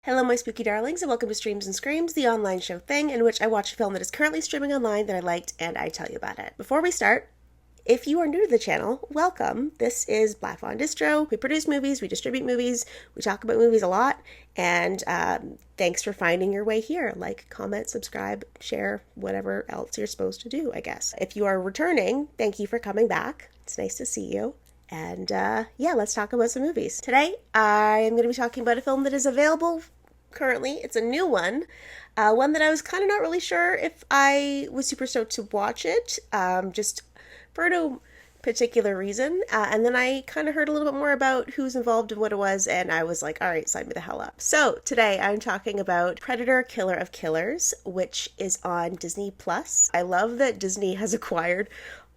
Hello, my spooky darlings, and welcome to Streams and Screams, the online show thing in which I watch a film that is currently streaming online that I liked and I tell you about it. Before we start, if you are new to the channel, welcome. This is Fawn Distro. We produce movies, we distribute movies, we talk about movies a lot, and thanks for finding your way here. Like, comment, subscribe, share, whatever else you're supposed to do, I guess. If you are returning, thank you for coming back. It's nice to see you. And yeah, let's talk about some movies. Today, I am going to be talking about a film that is available currently. It's a new one. One that I was kind of not really sure if I was super stoked to watch it, just for no particular reason. And then I kind of heard a little bit more about who's involved and what it was, and I was like, all right, sign me the hell up. So today I'm talking about Predator, Killer of Killers, which is on Disney+. I love that Disney has acquired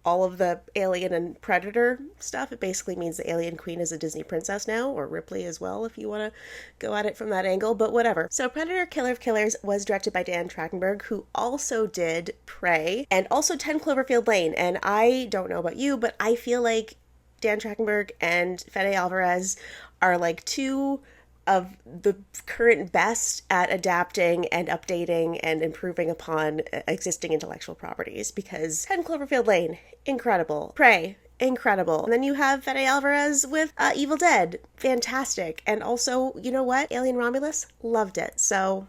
all of the Alien and Predator stuff. It basically means the Alien Queen is a Disney princess now, or Ripley as well, if you want to go at it from that angle, but whatever. So Predator, Killer of Killers was directed by Dan Trachtenberg, who also did Prey, and also 10 Cloverfield Lane, and I don't know about you, but I feel like Dan Trachtenberg and Fede Alvarez are like two of the current best at adapting and updating and improving upon existing intellectual properties, because 10 Cloverfield Lane, incredible. Prey, incredible. And then you have Fede Alvarez with Evil Dead, fantastic. And also, you know what? Alien Romulus, loved it. So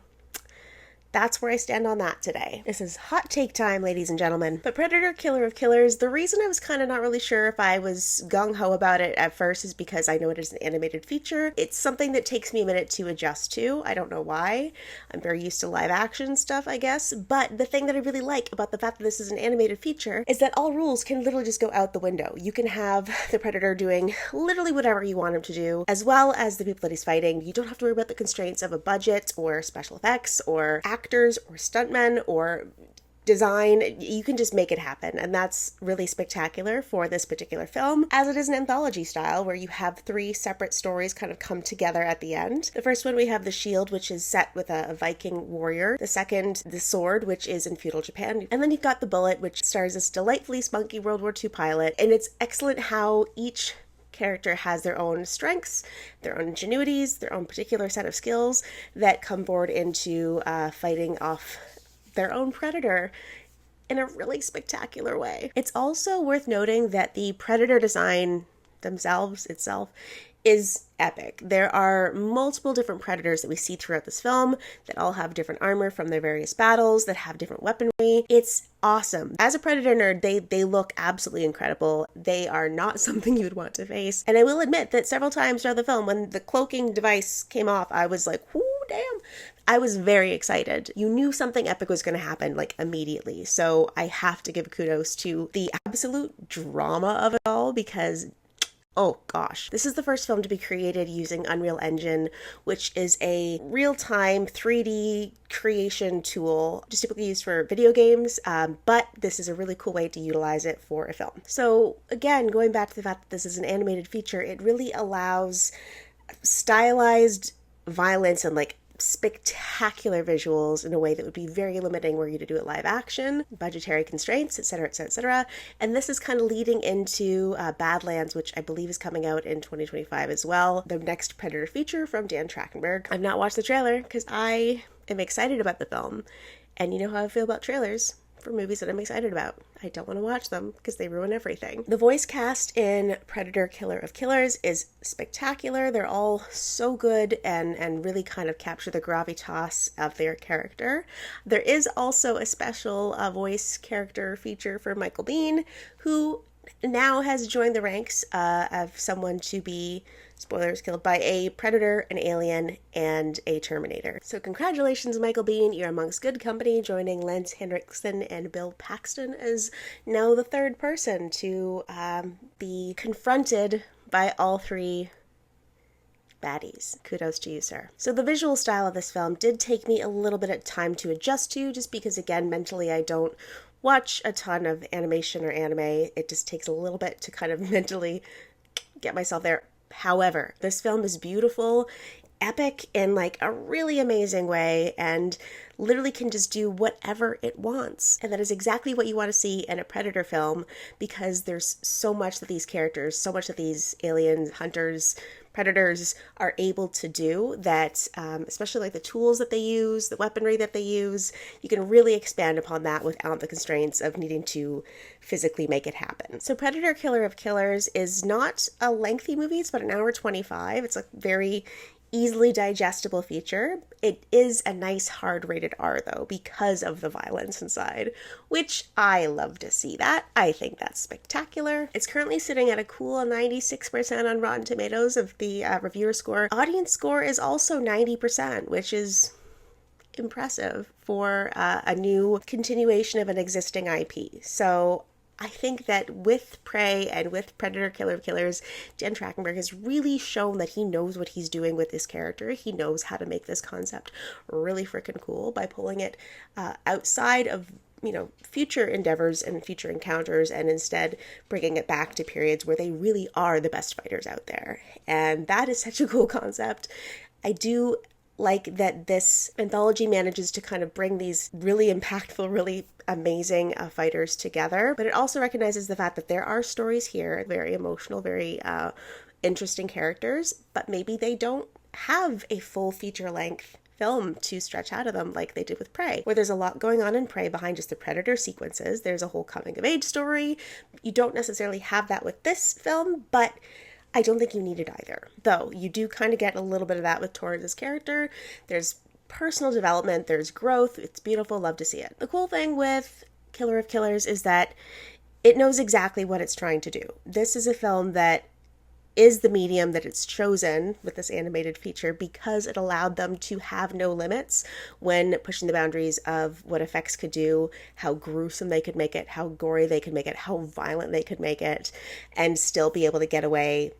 that's where I stand on that today. This is hot take time, ladies and gentlemen. But Predator, Killer of Killers, the reason I was kind of not really sure if I was gung-ho about it at first is because I know it is an animated feature. It's something that takes me a minute to adjust to. I don't know why. I'm very used to live action stuff, I guess. But the thing that I really like about the fact that this is an animated feature is that all rules can literally just go out the window. You can have the Predator doing literally whatever you want him to do, as well as the people that he's fighting. You don't have to worry about the constraints of a budget or special effects or actors or stuntmen or design. You can just make it happen, and that's really spectacular for this particular film, as it is an anthology style where you have three separate stories kind of come together at the end. The first one, we have The Shield, which is set with a Viking warrior. The second, The Sword, which is in feudal Japan. And then you've got The Bullet, which stars this delightfully spunky World War II pilot, and it's excellent how each character has their own strengths, their own ingenuities, their own particular set of skills that come forward into fighting off their own predator in a really spectacular way. It's also worth noting that the predator design itself is epic. There are multiple different predators that we see throughout this film that all have different armor from their various battles, that have different weaponry. It's awesome. As a Predator nerd, they look absolutely incredible. They are not something you would want to face. And I will admit that several times throughout the film, when the cloaking device came off, I was like, whoo, damn. I was very excited. You knew something epic was going to happen, like, immediately. So I have to give kudos to the absolute drama of it all, because oh gosh. This is the first film to be created using Unreal Engine, which is a real-time 3D creation tool just typically used for video games, but this is a really cool way to utilize it for a film. So again, going back to the fact that this is an animated feature, it really allows stylized violence and like spectacular visuals in a way that would be very limiting were you to do it live action, budgetary constraints, etc., etc., etc. And this is kind of leading into Badlands, which I believe is coming out in 2025 as well, the next Predator feature from Dan Trachtenberg. I've not watched the trailer because I am excited about the film, and you know how I feel about trailers for movies that I'm excited about. I don't want to watch them because they ruin everything. The voice cast in Predator, Killer of Killers is spectacular. They're all so good and really kind of capture the gravitas of their character. There is also a special voice character feature for Michael Biehn, who now has joined the ranks of someone to be, spoilers, killed by a predator, an alien, and a Terminator. So congratulations, Michael Biehn. You're amongst good company, joining Lance Henriksen and Bill Paxton as now the third person to be confronted by all three baddies. Kudos to you, sir. So the visual style of this film did take me a little bit of time to adjust to, just because, again, mentally I don't watch a ton of animation or anime. It just takes a little bit to kind of mentally get myself there. However, this film is beautiful, epic in like a really amazing way, and literally can just do whatever it wants. And that is exactly what you want to see in a Predator film, because there's so much that these characters, so much that these aliens, hunters, Predators are able to do that, especially like the tools that they use, the weaponry that they use, you can really expand upon that without the constraints of needing to physically make it happen. So Predator Killer of Killers is not a lengthy movie. It's about 1 hour 25. It's a very easily digestible feature. It is a nice hard rated R though, because of the violence inside, which I love to see that. I think that's spectacular. It's currently sitting at a cool 96% on Rotten Tomatoes of the reviewer score. Audience score is also 90%, which is impressive for a new continuation of an existing IP. So I think that with Prey and with Predator Killer of Killers, Dan Trachtenberg has really shown that he knows what he's doing with this character. He knows how to make this concept really freaking cool by pulling it outside of, you know, future endeavors and future encounters, and instead bringing it back to periods where they really are the best fighters out there. And that is such a cool concept. I do like that this anthology manages to kind of bring these really impactful, really amazing fighters together, but it also recognizes the fact that there are stories here, very emotional, very interesting characters, but maybe they don't have a full feature-length film to stretch out of them like they did with Prey, where there's a lot going on in Prey behind just the Predator sequences. There's a whole coming-of-age story. You don't necessarily have that with this film, but I don't think you need it either. Though, you do kind of get a little bit of that with Torres' character. There's personal development, there's growth, it's beautiful, love to see it. The cool thing with Killer of Killers is that it knows exactly what it's trying to do. This is a film that is the medium that it's chosen with this animated feature because it allowed them to have no limits when pushing the boundaries of what effects could do, how gruesome they could make it, how gory they could make it, how violent they could make it, and still be able to get away,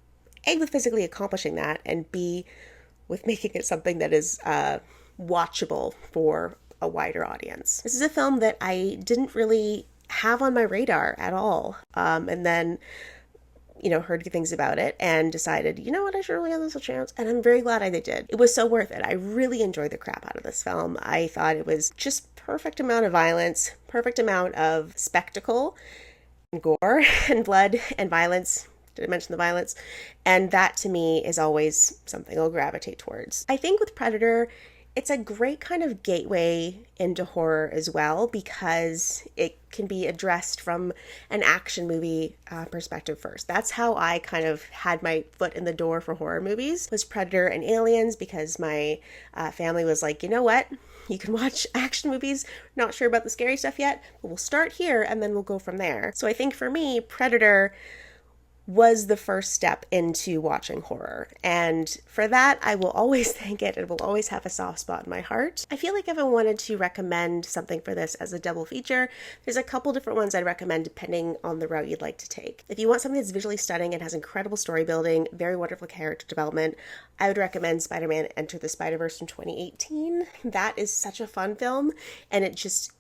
A, with physically accomplishing that, and B, with making it something that is watchable for a wider audience. This is a film that I didn't really have on my radar at all, and then heard good things about it and decided, you know what, I should really give this a chance. And I'm very glad I did. It was so worth it. I really enjoyed the crap out of this film. I thought it was just perfect amount of violence, perfect amount of spectacle and gore and blood and violence. Did I mention the violence? And that to me is always something I'll gravitate towards. I think with Predator, it's a great kind of gateway into horror as well, because it can be addressed from an action movie perspective first. That's how I kind of had my foot in the door for horror movies, was Predator and Aliens, because my family was like, you know what? You can watch action movies, not sure about the scary stuff yet, but we'll start here and then we'll go from there. So I think for me, Predator was the first step into watching horror. And for that, I will always thank it and will always have a soft spot in my heart. I feel like if I wanted to recommend something for this as a double feature, there's a couple different ones I'd recommend depending on the route you'd like to take. If you want something that's visually stunning and has incredible story building, very wonderful character development, I would recommend Spider-Man Enter the Spider-Verse from 2018. That is such a fun film, and it's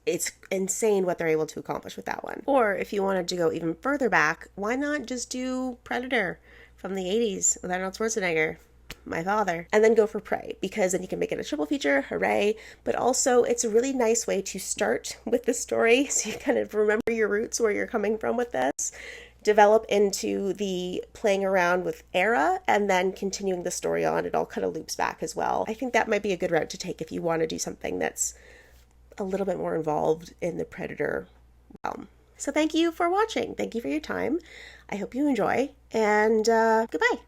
insane what they're able to accomplish with that one. Or if you wanted to go even further back, why not just do Predator from the 80s with Arnold Schwarzenegger, my father, and then go for Prey, because then you can make it a triple feature, hooray, but also it's a really nice way to start with the story so you kind of remember your roots, where you're coming from with this, develop into the playing around with era, and then continuing the story on. It all kind of loops back as well. I think that might be a good route to take if you want to do something that's a little bit more involved in the Predator realm. So thank you for watching. Thank you for your time. I hope you enjoy, and goodbye.